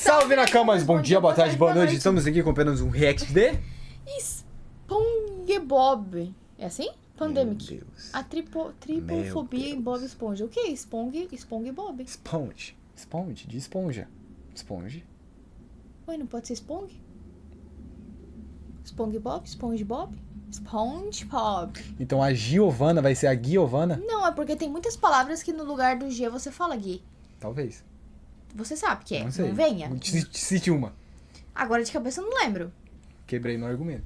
Salve Nakamas, bom dia, boa tarde, boa noite. Estamos aqui com apenas um react de... SpongeBob. É assim? Pandemic. Meu Deus. A tripofobia em Bob Esponja. O que é SpongeBob? Esponge, de esponja. Esponge. Ué, não pode ser Spong? SpongeBob? SpongeBob? Então a Giovana vai ser a Giovana? Não, é porque tem muitas palavras que no lugar do G você fala Gui. Talvez. Você sabe que é, Não sei. não venha. Cite uma. Agora de cabeça eu não lembro. Quebrei no argumento.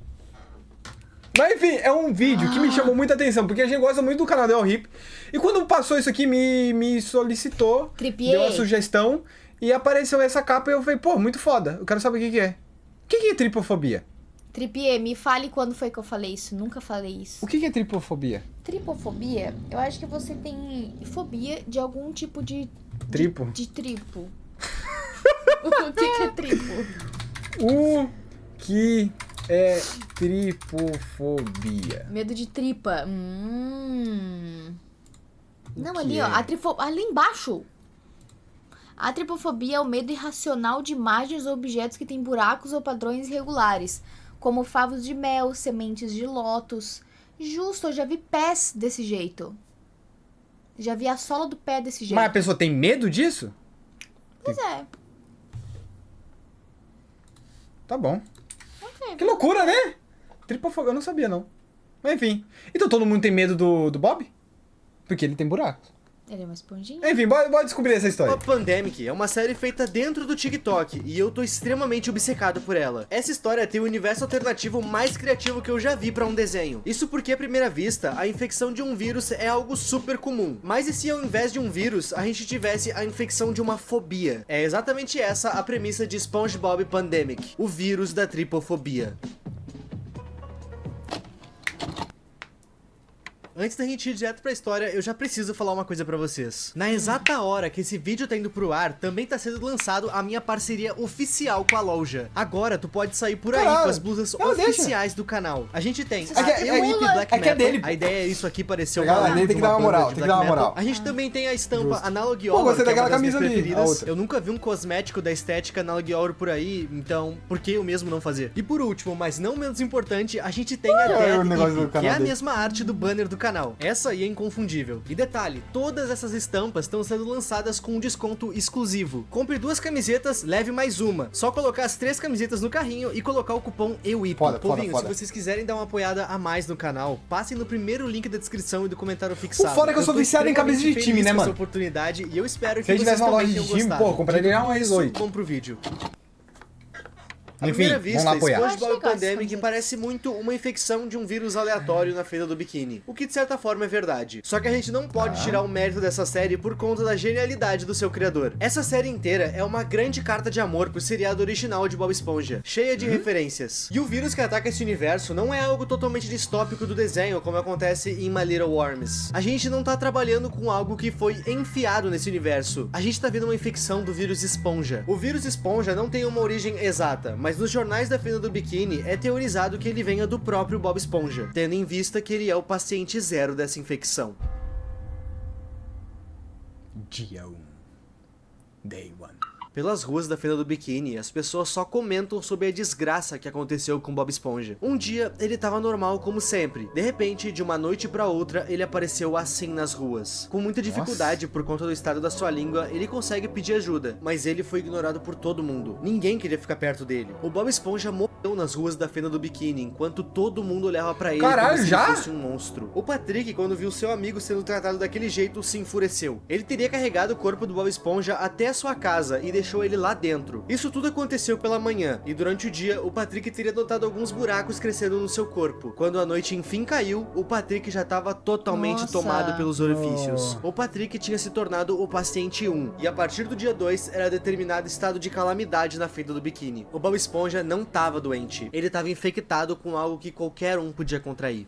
Mas enfim, é um vídeo que me chamou muita atenção, porque a gente gosta muito do canal Del Rip. E quando passou isso aqui, me solicitou, deu uma sugestão, e apareceu essa capa e eu falei, pô, muito foda, eu quero saber o que que é. O que que é tripofobia? Tripier, me fale quando foi que eu falei isso. Nunca falei isso. O que que é tripofobia? Tripofobia, eu acho que você tem fobia de algum tipo de... Tripo? De tripo. O que que é tripo? O que é tripofobia? Medo de tripa. Não, que ali, é? ó. Ali embaixo. A tripofobia é o medo irracional de imagens ou objetos que têm buracos ou padrões irregulares, como favos de mel, sementes de lótus. Justo, eu já vi pés desse jeito. Já vi a sola do pé desse jeito. Mas a pessoa tem medo disso? Pois é. Tá bom. Ok. Que loucura, né? Tripofobia, eu não sabia não. Mas enfim. Então todo mundo tem medo do Bob? Porque ele tem buracos. Ele é uma esponjinha. Enfim, bora descobrir essa história. A Pandemic é uma série feita dentro do TikTok e eu tô extremamente obcecado por ela. Essa história tem o universo alternativo mais criativo que eu já vi pra um desenho. Isso porque, à primeira vista, a infecção de um vírus é algo super comum. Mas e se ao invés de um vírus, a gente tivesse a infecção de uma fobia? É exatamente essa a premissa de SpongeBob Pandemic, o vírus da tripofobia. Antes da gente ir direto pra história, eu já preciso falar uma coisa pra vocês. Na exata hora que esse vídeo tá indo pro ar, também tá sendo lançado a minha parceria oficial com a loja. Agora tu pode sair por aí Caralho. com as blusas Não, oficiais do canal. A gente tem É que- a Whip Black é que é Metal. dele. A ideia é isso aqui parecer Legal, uma tem que uma dar uma banda moral, de tem que black dar uma metal. moral. A gente também tem a estampa Justo. Analog Pô, Horror, gostei que é daquela uma das camisa minhas ali, a preferidas. outra. Eu nunca vi um cosmético da estética Analog Horror por aí, então por que eu mesmo não fazer? E por último, mas não menos importante, a gente tem a o Dead negócio do Hippie, que canal é a dele. mesma arte do banner do canal. Essa aí é inconfundível. E detalhe, todas essas estampas estão sendo lançadas com um desconto exclusivo. Compre 2 camisetas, leve mais uma. Só colocar as 3 camisetas no carrinho e colocar o cupom EUIP. Foda, Povinho, foda. se vocês quiserem dar uma apoiada a mais no canal, passem no primeiro link da descrição e do comentário fixado. O foda é que eu sou tô viciado em camisa de extremamente time, feliz né, com mano? essa oportunidade e eu espero que Se eu vocês tivesse uma também loja de tenham time, gostado. pô, compraria Dito uma isso, R8. vamos pro vídeo. À Enfim, primeira vamos vista, lá apoiar. Acho SpongeBob legal essas Pandemic camisetas. parece muito uma infecção de um vírus aleatório na feira do biquíni, o que de certa forma é verdade. Só que a gente não pode tirar o mérito dessa série por conta da genialidade do seu criador. Essa série inteira é uma grande carta de amor pro seriado original de Bob Esponja, cheia de referências. E o vírus que ataca esse universo não é algo totalmente distópico do desenho, como acontece em My Little Worms. A gente não tá trabalhando com algo que foi enfiado nesse universo. A gente tá vendo uma infecção do vírus esponja. O vírus esponja não tem uma origem exata, mas nos jornais da Fenda do Biquíni é teorizado que ele venha do próprio Bob Esponja, tendo em vista que ele é o paciente zero dessa infecção. Dia 1. Day 1. Pelas ruas da Fenda do Biquíni, as pessoas só comentam sobre a desgraça que aconteceu com Bob Esponja. Um dia, ele tava normal como sempre. De repente, de uma noite pra outra, ele apareceu assim nas ruas. Com muita dificuldade por conta do estado da sua língua, ele consegue pedir ajuda, mas ele foi ignorado por todo mundo. Ninguém queria ficar perto dele. O Bob Esponja morreu nas ruas da Fenda do Biquíni, enquanto todo mundo olhava pra ele Caralho, como se já? ele fosse um monstro. O Patrick, quando viu seu amigo sendo tratado daquele jeito, se enfureceu. Ele teria carregado o corpo do Bob Esponja até a sua casa e deixou ele lá dentro. Isso tudo aconteceu pela manhã, e durante o dia, o Patrick teria notado alguns buracos crescendo no seu corpo. Quando a noite enfim caiu, o Patrick já estava totalmente Nossa. tomado pelos orifícios. O Patrick tinha se tornado o paciente 1, e a partir do dia 2 era determinado estado de calamidade na Fenda do Biquíni. O Bob Esponja não estava doente, ele estava infectado com algo que qualquer um podia contrair.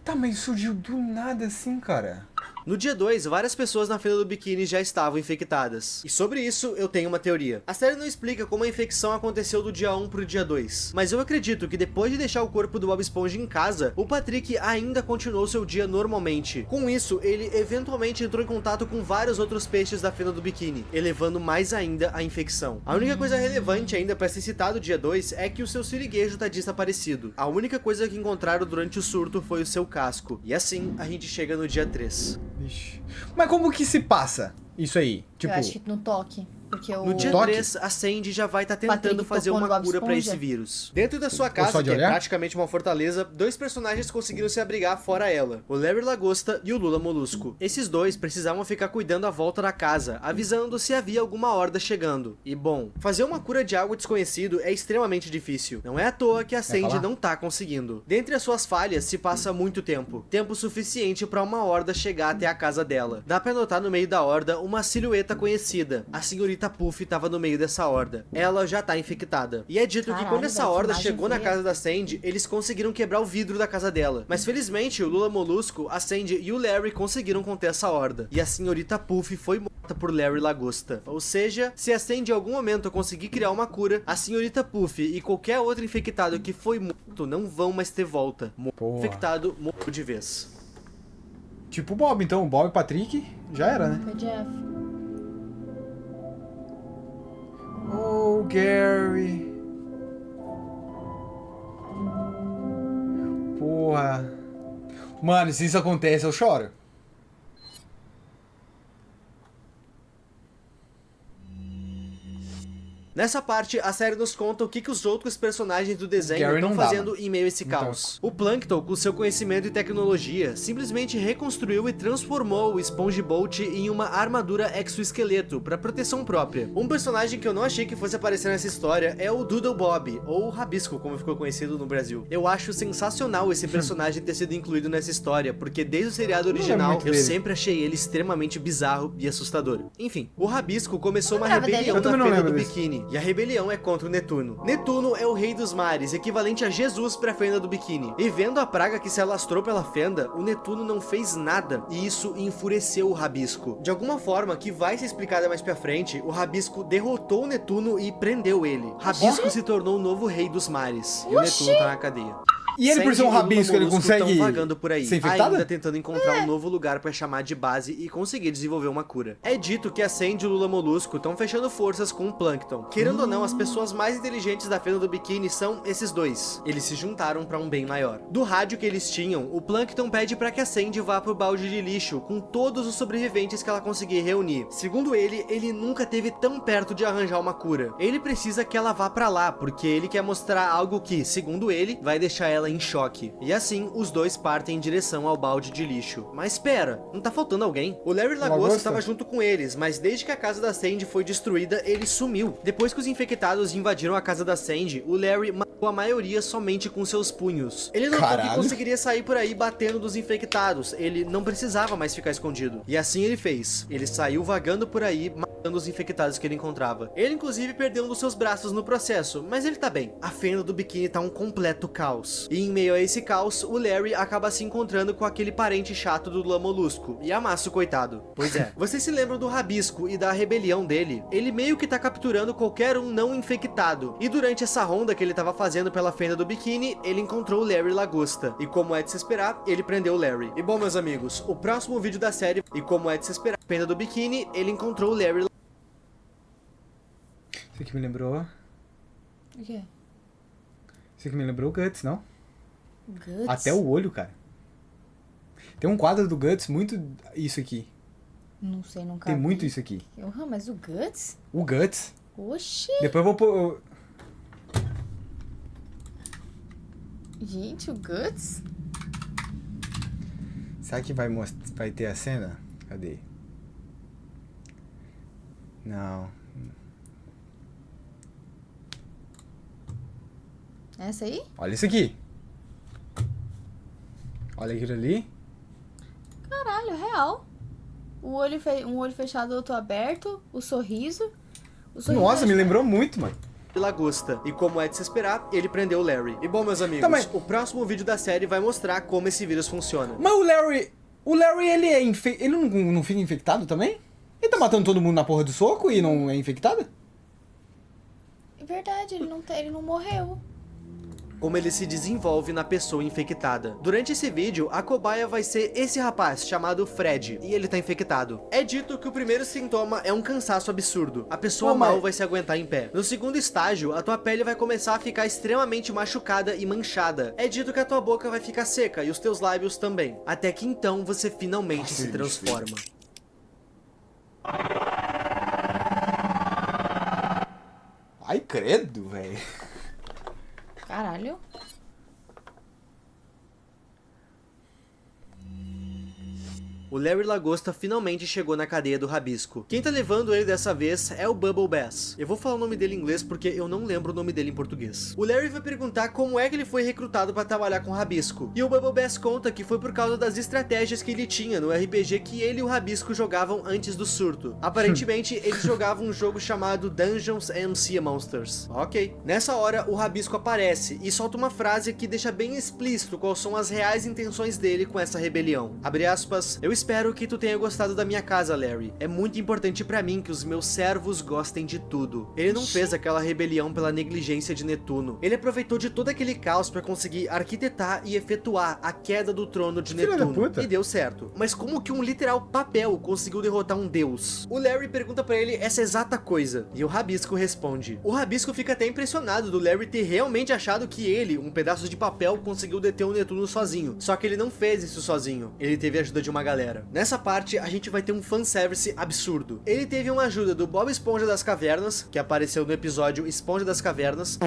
Tá, mas surgiu do nada assim, cara. No dia 2, várias pessoas na fila do biquíni já estavam infectadas. E sobre isso, eu tenho uma teoria. A série não explica como a infecção aconteceu do dia 1 pro dia 2, mas eu acredito que depois de deixar o corpo do Bob Esponja em casa, o Patrick ainda continuou seu dia normalmente. Com isso, ele eventualmente entrou em contato com vários outros peixes da fila do biquíni, elevando mais ainda a infecção. A única coisa relevante ainda pra ser citado o dia 2 é que o seu siriguejo tá desaparecido. A única coisa que encontraram durante o surto foi o seu casco. E assim, a gente chega no dia 3. Ixi. Mas como que se passa isso aí? Tipo, Eu acho que no toque. Porque o... No dia Toque? 3, a Sandy já vai estar Patrick tentando fazer tocou no uma Bob cura pra Esponja? esse vírus. Dentro da sua só casa, de que é olhar? praticamente uma fortaleza, 2 personagens conseguiram se abrigar fora ela. O Larry Lagosta e o Lula Molusco. Esses 2 precisavam ficar cuidando à volta da casa, avisando se havia alguma horda chegando. E bom, fazer uma cura de algo desconhecido é extremamente difícil. Não é à toa que a Sandy falar? não tá conseguindo. Dentre as suas falhas se passa muito tempo. Tempo suficiente pra uma horda chegar até a casa dela. Dá pra notar no meio da horda uma silhueta conhecida. A senhorita Puff tava no meio dessa horda. Ela já tá infectada. E é dito que Caralho, quando essa velho, que horda imagem chegou na feia. casa da Sandy, eles conseguiram quebrar o vidro da casa dela. Mas felizmente, o Lula Molusco, a Sandy e o Larry conseguiram conter essa horda. E a senhorita Puff foi morta por Larry Lagosta. Ou seja, se a Sandy em algum momento conseguir criar uma cura, a senhorita Puff e qualquer outro infectado que foi morto não vão mais ter volta. Porra. Infectado morreu de vez. tipo o Bob, então. O Bob e o Patrick já era, né? Foi Jeff. Oh, Gary. Porra. Mano, se isso acontece, eu choro. Nessa parte, a série nos conta o que os outros personagens do desenho Gary estão não dá, fazendo mano. em meio a esse caos. O Plankton, com seu conhecimento e tecnologia, simplesmente reconstruiu e transformou o SpongeBob em uma armadura exoesqueleto para proteção própria. Um personagem que eu não achei que fosse aparecer nessa história é o Doodle Bob, ou Rabisco, como ficou conhecido no Brasil. Eu acho sensacional esse personagem ter sido incluído nessa história, porque desde o seriado original muito eu dele. sempre achei ele extremamente bizarro e assustador. Enfim, o Rabisco começou uma lembrava dele. rebelião Eu na também não Fenda lembro do desse. Biquíni. E a rebelião é contra o Netuno. Netuno é o rei dos mares, equivalente a Jesus pra Fenda do Biquíni. E vendo a praga que se alastrou pela fenda, o Netuno não fez nada, e isso enfureceu o Rabisco. De alguma forma, que vai ser explicada mais pra frente, o Rabisco derrotou o Netuno e prendeu ele. Rabisco se tornou o novo rei dos mares. E o Netuno tá na cadeia. E ele, por ser um Sandy e rabisco, ele Lula Molusco consegue tão vagando por aí, ser infectada? ainda tentando encontrar um novo lugar pra chamar de base e conseguir desenvolver uma cura. É dito que a Sandy e o Lula Molusco estão fechando forças com o Plankton. Querendo ou não, as pessoas mais inteligentes da Fenda do Biquíni são esses 2. Eles se juntaram pra um bem maior. Do rádio que eles tinham, o Plankton pede pra que a Sandy vá pro balde de lixo com todos os sobreviventes que ela conseguir reunir. Segundo ele nunca esteve tão perto de arranjar uma cura. Ele precisa que ela vá pra lá, porque ele quer mostrar algo que, segundo ele, vai deixar ela em choque. E assim, os 2 partem em direção ao balde de lixo. Mas espera, não tá faltando alguém? O Larry Lagosta Lagosta? estava junto com eles, mas desde que a casa da Sandy foi destruída, ele sumiu. Depois que os infectados invadiram a casa da Sandy, o Larry matou a maioria somente com seus punhos. Ele notou que Caralho. conseguiria sair por aí batendo dos infectados, ele não precisava mais ficar escondido. E assim ele fez. Ele saiu vagando por aí, matando os infectados que ele encontrava. Ele inclusive perdeu um dos seus braços no processo, mas ele tá bem. A Fenda do Biquíni tá um completo caos. E em meio a esse caos, o Larry acaba se encontrando com aquele parente chato do Lula Molusco, Yamaço, coitado. Pois é, vocês se lembram do Rabisco e da rebelião dele? Ele meio que tá capturando qualquer um não infectado. E durante essa ronda que ele tava fazendo pela Fenda do Biquíni, ele encontrou o Larry Lagosta. E como é de se esperar, ele prendeu o Larry. E bom, meus amigos, o próximo vídeo da série, e como é de se esperar, Fenda do Biquíni, ele encontrou o Larry. Isso aqui me lembrou... O quê? Isso aqui me lembrou o Guts, não? Guts? Até o olho, cara. Tem um quadro do Guts muito isso aqui. Não sei, nunca Tem vi. muito isso aqui. Mas o Guts? O Guts. Oxi! Depois eu vou pôr... Gente, o Guts? Será que vai ter a cena? Cadê? Não. Essa aí? Olha isso aqui. Olha aquilo ali. Caralho, real. Um olho fechado, outro aberto. O sorriso. Nossa, me lembrou muito, mano. Lagosta. E como é de se esperar, ele prendeu o Larry. E bom, meus amigos, Tá, mas- o próximo vídeo da série vai mostrar como esse vírus funciona. Mas o Larry... O Larry, ele é ele não fica infectado também? Ele tá matando todo mundo na porra do soco e não é infectado? É verdade, ele não morreu. Como ele se desenvolve na pessoa infectada. Durante esse vídeo, a cobaia vai ser esse rapaz chamado Fred, e ele tá infectado. É dito que o primeiro sintoma é um cansaço absurdo. A pessoa mal vai se aguentar em pé. No segundo estágio, a tua pele vai começar a ficar extremamente machucada e manchada. É dito que a tua boca vai ficar seca e os teus lábios também. Até que então você finalmente se transforma. Ai, credo, velho. Caralho. O Larry Lagosta finalmente chegou na cadeia do Rabisco. Quem tá levando ele dessa vez é o Bubble Bass. Eu vou falar o nome dele em inglês porque eu não lembro o nome dele em português. O Larry vai perguntar como é que ele foi recrutado para trabalhar com Rabisco. E o Bubble Bass conta que foi por causa das estratégias que ele tinha no RPG que ele e o Rabisco jogavam antes do surto. Aparentemente, eles jogavam um jogo chamado Dungeons and Sea Monsters. Ok. Nessa hora, o Rabisco aparece e solta uma frase que deixa bem explícito quais são as reais intenções dele com essa rebelião. Abre aspas, eu espero que tu tenha gostado da minha casa, Larry. É muito importante pra mim que os meus servos gostem de tudo. Ele não fez aquela rebelião pela negligência de Netuno. Ele aproveitou de todo aquele caos pra conseguir arquitetar e efetuar a queda do trono de Netuno. E deu certo. Mas como que um literal papel conseguiu derrotar um deus? O Larry pergunta pra ele essa exata coisa. E o Rabisco responde. O Rabisco fica até impressionado do Larry ter realmente achado que ele, um pedaço de papel, conseguiu deter o Netuno sozinho. Só que ele não fez isso sozinho. Ele teve a ajuda de uma galera. Nessa parte, a gente vai ter um fanservice absurdo. Ele teve uma ajuda do Bob Esponja das Cavernas, que apareceu no episódio Esponja das Cavernas.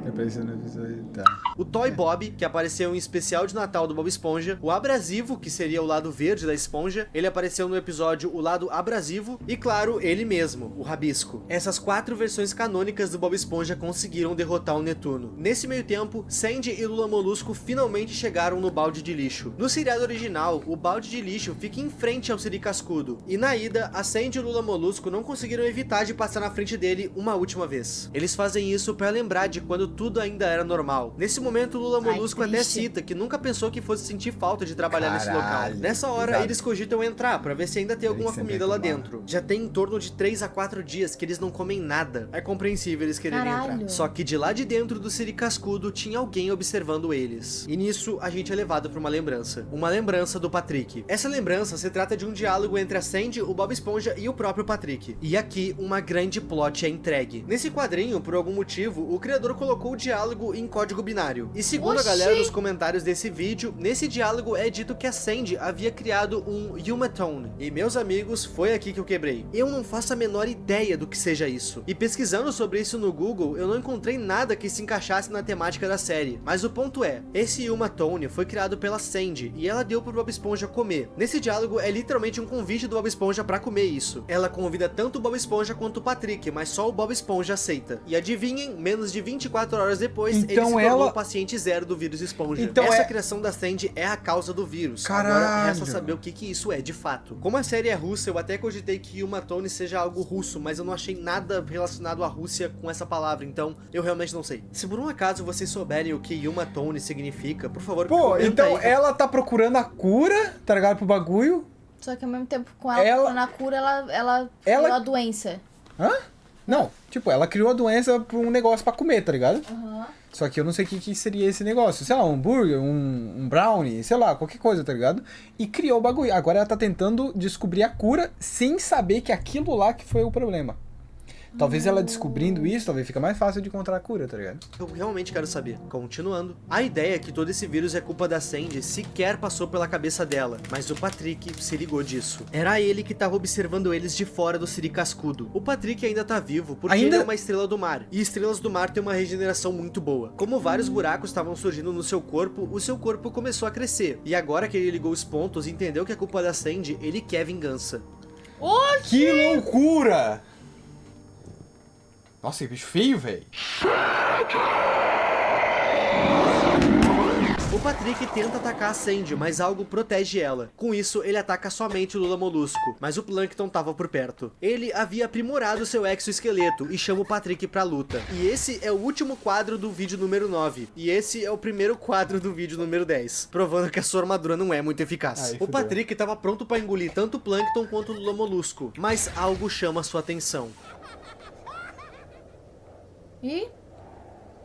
Apareceu no episódio, tá. O Toy Bob, que apareceu em especial de Natal do Bob Esponja. O Abrasivo, que seria o lado verde da esponja. Ele apareceu no episódio O Lado Abrasivo. E claro, ele mesmo, o Rabisco. Essas 4 versões canônicas do Bob Esponja conseguiram derrotar o Netuno. Nesse meio tempo, Sandy e Lula Molusco finalmente chegaram no balde de lixo. No seriado original, o balde de lixo fica em frente ao Siri Cascudo. E na ida, a Sandy e o Lula Molusco não conseguiram evitar de passar na frente dele uma última vez. Eles fazem isso para lembrar de quando tudo ainda era normal. Nesse momento, o Lula Molusco até cita que nunca pensou que fosse sentir falta de trabalhar nesse local. Nessa hora, eles cogitam entrar pra ver se ainda tem alguma comida lá dentro. Já tem em torno de 3 a 4 dias que eles não comem nada. É compreensível eles quererem entrar. Só que de lá de dentro do Siri Cascudo tinha alguém observando eles. E nisso, a gente é levado pra uma lembrança. Uma lembrança do Patrick. Essa lembrança se trata de um diálogo entre a Sandy, o Bob Esponja e o próprio Patrick. E aqui, uma grande plot é entregue. Nesse quadrinho, por algum motivo, o criador colocou o diálogo em código binário. E segundo a galera nos comentários desse vídeo, nesse diálogo é dito que a Sandy havia criado um Yumatone. E meus amigos, foi aqui que eu quebrei. Eu não faço a menor ideia do que seja isso. E pesquisando sobre isso no Google, eu não encontrei nada que se encaixasse na temática da série. Mas o ponto é, esse Yumatone foi criado pela Sandy e ela deu pro Bob Esponja comer. Nesse diálogo é literalmente um convite do Bob Esponja pra comer isso. Ela convida tanto o Bob Esponja quanto o Patrick, mas só o Bob Esponja aceita. E adivinhem, menos de 24 horas depois, ele se tornou o paciente zero do vírus esponja. Então essa criação da Sandy é a causa do vírus. Caralho. Agora resta saber o que isso é de fato. Como a série é russa, eu até cogitei que Yumatone seja algo russo, mas eu não achei nada relacionado à Rússia com essa palavra, então eu realmente não sei. Se por um acaso vocês souberem o que Yumatone significa, por favor, pô, então aí. Ela tá procurando a cura, tá ligado, pro bagulho. Só que ao mesmo tempo com ela na cura, ela criou a doença. Hã? Não, tipo, ela criou a doença por um negócio pra comer, tá ligado? Aham. Só que eu não sei o que seria esse negócio. Sei lá, um hambúrguer, um brownie, sei lá, qualquer coisa, tá ligado? E criou o bagulho. Agora ela tá tentando descobrir a cura sem saber que aquilo lá que foi o problema. Talvez ela descobrindo isso, talvez fica mais fácil de encontrar a cura, tá ligado? Eu realmente quero saber. Continuando. A ideia que todo esse vírus é culpa da Sandy sequer passou pela cabeça dela, mas o Patrick se ligou disso. Era ele que tava observando eles de fora do Siri Cascudo. O Patrick ainda tá vivo porque ele é uma estrela do mar, e estrelas do mar têm uma regeneração muito boa. Como vários buracos estavam surgindo no seu corpo, o seu corpo começou a crescer. E agora que ele ligou os pontos e entendeu que é culpa da Sandy, ele quer vingança. Que loucura! Nossa, que bicho feio, velho. O Patrick tenta atacar a Sandy, mas algo protege ela. Com isso, ele ataca somente o Lula Molusco, mas o Plankton tava por perto. Ele havia aprimorado seu exoesqueleto e chama o Patrick pra luta. E esse é o último quadro do vídeo número 9. E esse é o primeiro quadro do vídeo número 10, provando que a sua armadura não é muito eficaz. O Patrick tava pronto pra engolir tanto o Plankton quanto o Lula Molusco, mas algo chama sua atenção. E?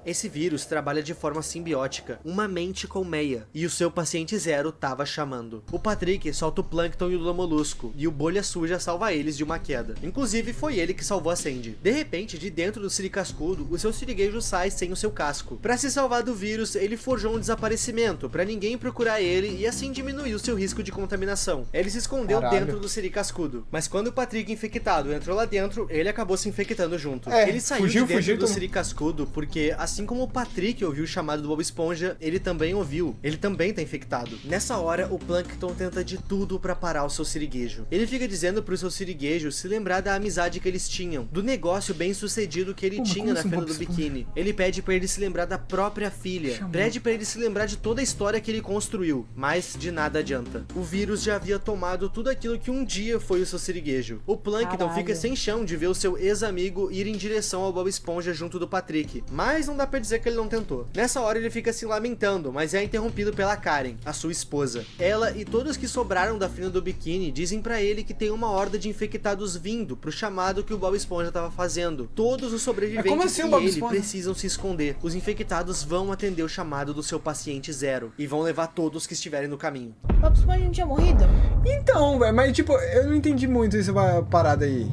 Esse vírus trabalha de forma simbiótica, uma mente colmeia, e o seu paciente zero tava chamando. O Patrick solta o Plankton e o Lula Molusco, e o Bolha Suja salva eles de uma queda. Inclusive, foi ele que salvou a Sandy. De repente, de dentro do Siri Cascudo, o seu siriguejo sai sem o seu casco. Pra se salvar do vírus, ele forjou um desaparecimento, pra ninguém procurar ele e assim diminuir o seu risco de contaminação. Ele se escondeu dentro do Siri Cascudo, mas quando o Patrick infectado entrou lá dentro, ele acabou se infectando junto. Ele saiu de dentro do Siri Cascudo porque, assim como o Patrick ouviu o chamado do Bob Esponja, ele também ouviu. Ele também tá infectado. Nessa hora, o Plankton tenta de tudo pra parar o seu siriguejo. Ele fica dizendo pro seu siriguejo se lembrar da amizade que eles tinham, do negócio bem sucedido que ele tinha na Fenda do Biquíni. Ele pede pra ele se lembrar da própria filha. Pede pra ele se lembrar de toda a história que ele construiu, mas de nada adianta. O vírus já havia tomado tudo aquilo que um dia foi o seu siriguejo. O Plankton fica sem chão de ver o seu ex-amigo ir em direção ao Bob Esponja junto do Patrick, mas não dá pra dizer que ele não tentou. Nessa hora ele fica se lamentando, mas é interrompido pela Karen, a sua esposa. Ela e todos que sobraram da Fenda do Biquíni dizem pra ele que tem uma horda de infectados vindo pro chamado que o Bob Esponja tava fazendo. Todos os sobreviventes e ele precisam se esconder. Os infectados vão atender o chamado do seu paciente zero e vão levar todos que estiverem no caminho. O Bob Esponja não tinha morrido? Então, velho, mas tipo, eu não entendi muito essa parada aí.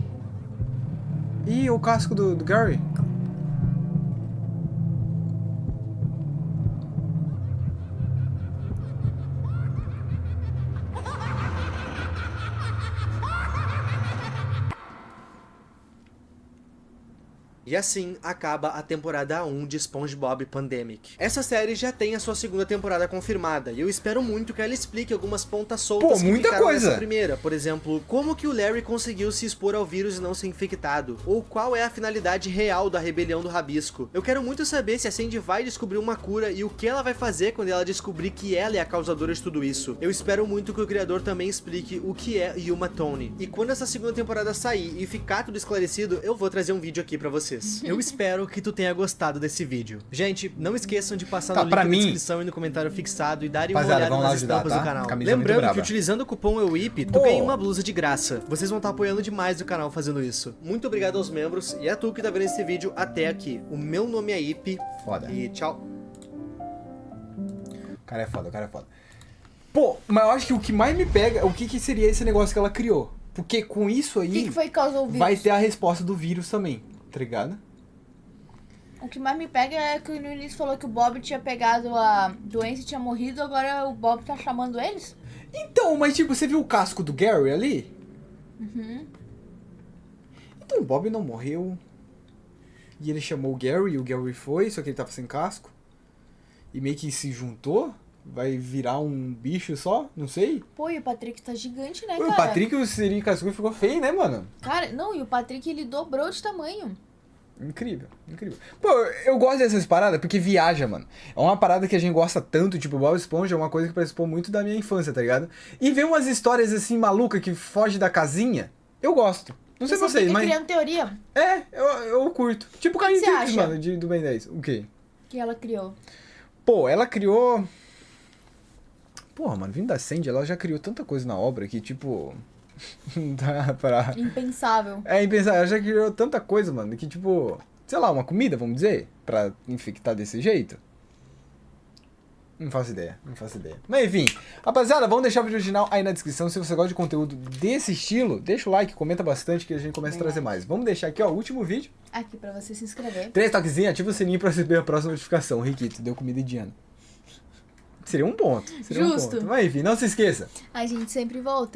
Ih, o casco do Gary? E assim acaba a temporada 1 de SpongeBob Pandemic. Essa série já tem a sua segunda temporada confirmada, e eu espero muito que ela explique algumas pontas soltas que ficaram nessa primeira. Por exemplo, como que o Larry conseguiu se expor ao vírus e não ser infectado? Ou qual é a finalidade real da rebelião do Rabisco? Eu quero muito saber se a Sandy vai descobrir uma cura e o que ela vai fazer quando ela descobrir que ela é a causadora de tudo isso. Eu espero muito que o criador também explique o que é Yuma Tony. E quando essa segunda temporada sair e ficar tudo esclarecido, eu vou trazer um vídeo aqui pra vocês. Eu espero que tu tenha gostado desse vídeo. Gente, não esqueçam de passar no link na descrição e no comentário fixado e darem uma olhada nas estampas do canal. Lembrando que utilizando o cupom EUIP, tu ganha uma blusa de graça. Vocês vão estar apoiando demais o canal fazendo isso. Muito obrigado aos membros e a tu que tá vendo esse vídeo até aqui. O meu nome é Ip. Foda. E tchau. O cara é foda, o cara é foda. Pô, mas eu acho que o que mais me pega, o que seria esse negócio que ela criou? Porque com isso aí, que foi que causou o vírus? Vai ter a resposta do vírus também, tá ligado? O que mais me pega é que no início falou que o Bob tinha pegado a doença e tinha morrido, agora o Bob tá chamando eles? Então, mas tipo, você viu o casco do Gary ali? Uhum. Então o Bob não morreu. E ele chamou o Gary, e o Gary foi, só que ele tava sem casco. E meio que se juntou. Vai virar um bicho só? Não sei. Pô, e o Patrick tá gigante, né, Pô, cara? o Patrick, o Siri Cascudo ficou feio, né, mano? Cara, não, e o Patrick, ele dobrou de tamanho. Incrível, incrível. Pô, eu gosto dessas paradas porque viaja, mano. É uma parada que a gente gosta tanto, tipo, Bob Esponja é uma coisa que participou muito da minha infância, tá ligado? E ver umas histórias assim, malucas, que foge da casinha, eu gosto. Não sei vocês, mas... criando teoria. É, eu curto. Tipo o que você Carlinhos, acha? mano, do Ben 10. O quê? Que ela criou. Pô, ela criou... Porra, mano, vindo da Sandy, ela já criou tanta coisa na obra que, tipo... Não dá pra... Impensável. É impensável. Ela já criou tanta coisa, mano, que, tipo... Sei lá, uma comida, vamos dizer? Pra infectar desse jeito? Não faço ideia, não faço ideia. Mas enfim, rapaziada, vamos deixar o vídeo original aí na descrição. Se você gosta de conteúdo desse estilo, deixa o like, comenta bastante que a gente começa a trazer mais. Vamos deixar aqui, ó, o último vídeo. Aqui pra você se inscrever. 3 toquezinhos, ativa o sininho pra receber a próxima notificação. Riquito, deu comida indiana. Seria um ponto. Seria Justo. Um ponto. Mas enfim, não se esqueça. A gente sempre volta.